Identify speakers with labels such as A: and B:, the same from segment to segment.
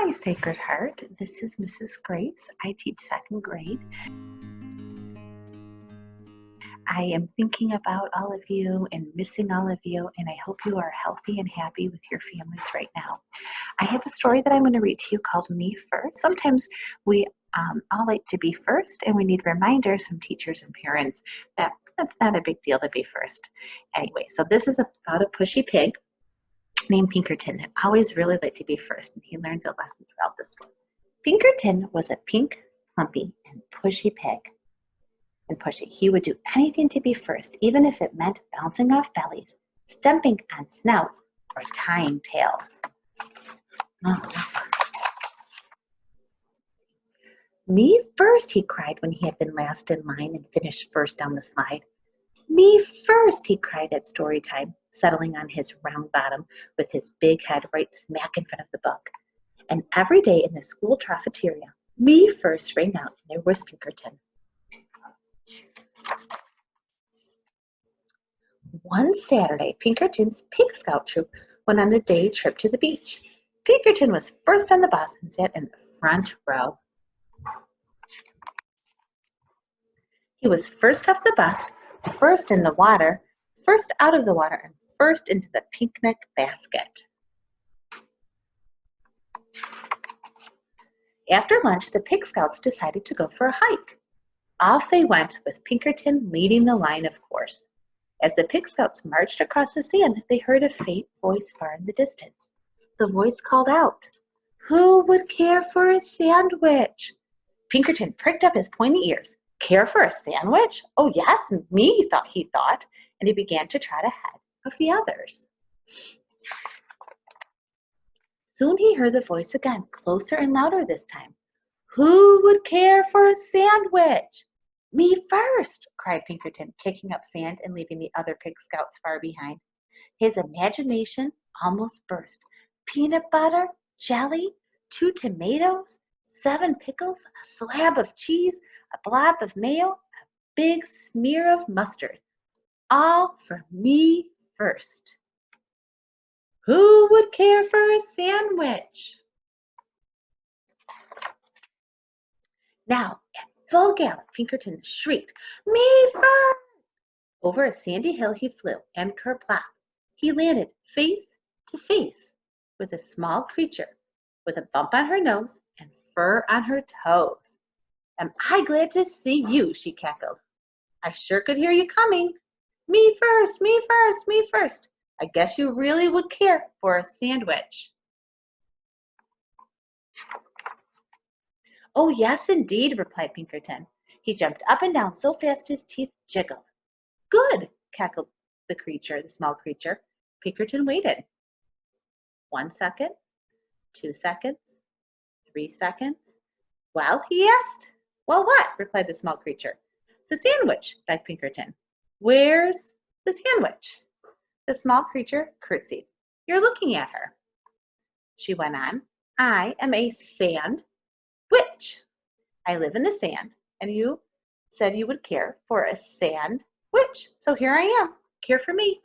A: Hi, Sacred Heart. This is Mrs. Grace. I teach second grade. I am thinking about all of you and missing all of you, and I hope you are healthy and happy with your families right now. I have a story that I'm going to read to you called Me First. Sometimes we all like to be first, and we need reminders from teachers and parents that that's not a big deal to be first. Anyway, so this is about a pushy pig named Pinkerton that always really liked to be first, and he learns a lesson throughout the story. Pinkerton was a pink, plumpy, and pushy pig. And pushy, he would do anything to be first, even if it meant bouncing off bellies, stumping on snouts, or tying tails. Oh. Me first, he cried when he had been last in line and finished first down the slide. Me first, he cried at story time, settling on his round bottom with his big head right smack in front of the book. And every day in the school cafeteria, me first rang out, and there was Pinkerton. One Saturday, Pinkerton's Pig Scout troop went on a day trip to the beach. Pinkerton was first on the bus and sat in the front row. He was first off the bus, first in the water, first out of the water, and first into the picnic basket. After lunch, the Pig Scouts decided to go for a hike. Off they went, with Pinkerton leading the line, of course. As the Pig Scouts marched across the sand, they heard a faint voice far in the distance. The voice called out, "Who would care for a sandwich?" Pinkerton pricked up his pointy ears. Care for a sandwich? Oh yes, me, he thought, and he began to trot ahead of the others. Soon he heard the voice again, closer and louder this time. "Who would care for a sandwich?" "Me first," cried Pinkerton, kicking up sand and leaving the other Pig Scouts far behind. His imagination almost burst. Peanut butter, jelly, 2 tomatoes, 7 pickles, a slab of cheese, a blob of mayo, a big smear of mustard. All for me first. Who would care for a sandwich? Now, at full gallop, Pinkerton shrieked, "Me first!" Over a sandy hill he flew, and kerplop, he landed face to face with a small creature with a bump on her nose and fur on her toes. "Am I glad to see you," she cackled. "I sure could hear you coming. Me first, me first, me first. I guess you really would care for a sandwich." "Oh, yes, indeed," replied Pinkerton. He jumped up and down so fast his teeth jiggled. "Good," cackled the small creature. Pinkerton waited. 1 second, 2 seconds, 3 seconds. "Well," he asked. "Well, what?" replied the small creature. "The sandwich," begged Pinkerton. "Where's the sandwich?" The small creature curtsied. "You're looking at her." She went on, "I am a sandwich. I live in the sand, and you said you would care for a sandwich. So here I am. Care for me."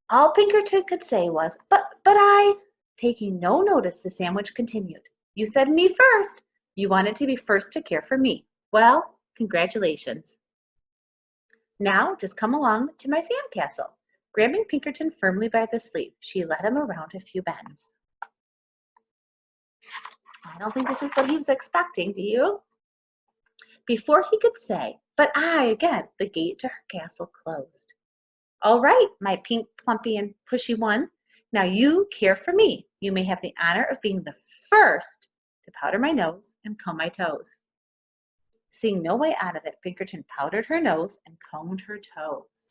A: All Pinkerton could say was, but I. Taking no notice, the sandwich continued. "You said me first. You wanted to be first to care for me. Well, congratulations. Now just come along to my sandcastle." Grabbing Pinkerton firmly by the sleeve, she led him around a few bends. I don't think this is what he was expecting, do you? Before he could say, "But I," again, the gate to her castle closed. "All right, my pink, plumpy, and pushy one. Now you care for me. You may have the honor of being the first to powder my nose and comb my toes." Seeing no way out of it, Pinkerton powdered her nose and combed her toes.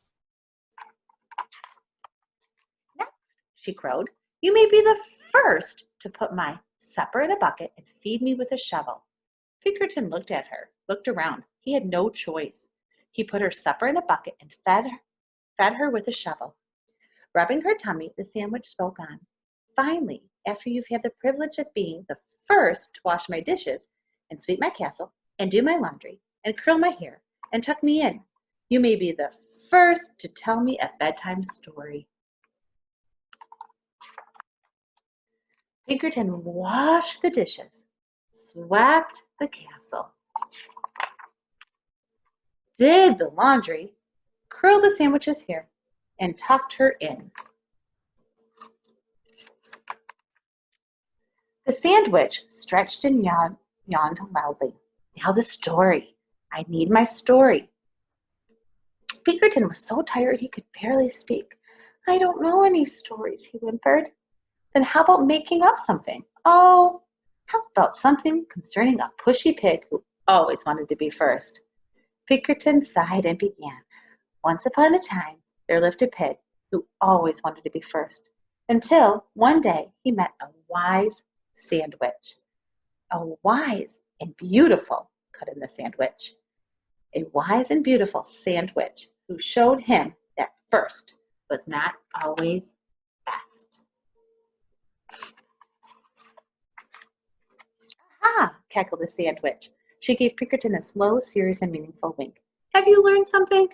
A: "Next," she crowed, "you may be the first to put my supper in a bucket and feed me with a shovel." Pinkerton looked at her, looked around. He had no choice. He put her supper in a bucket and fed her with a shovel. Rubbing her tummy, the sandwich spoke on. "Finally, after you've had the privilege of being the first to wash my dishes and sweep my castle and do my laundry and curl my hair and tuck me in, you may be the first to tell me a bedtime story." Pinkerton washed the dishes, swept the castle, did the laundry, curled the sandwich's hair, and tucked her in. The sandwich stretched and yawned loudly. Now the story. I need my story. Pinkerton was so tired he could barely speak. I don't know any stories, he whimpered. Then how about making up something? Oh, how about something concerning a pushy pig who always wanted to be first? Pinkerton sighed and began. Once upon a time, there lived a pig who always wanted to be first, until one day he met a wise sandwich. A wise and beautiful, cut in the sandwich. A wise and beautiful sandwich who showed him that first was not always best. Ah, cackled the sandwich. She gave Pinkerton a slow, serious, and meaningful wink. Have you learned something?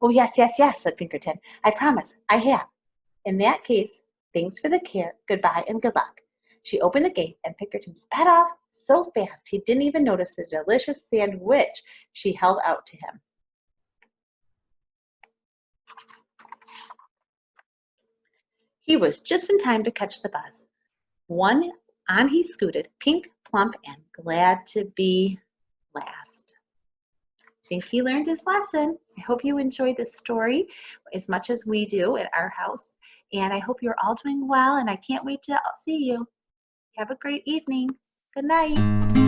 A: Oh, yes, yes, yes, said Pinkerton. I promise, I have. In that case, thanks for the care, goodbye, and good luck. She opened the gate, and Pinkerton sped off so fast he didn't even notice the delicious sandwich she held out to him. He was just in time to catch the buzz. On he scooted, pink, plump, and glad to be last. I think he learned his lesson. I hope you enjoyed this story as much as we do at our house. And I hope you're all doing well, and I can't wait to see you. Have a great evening. Good night.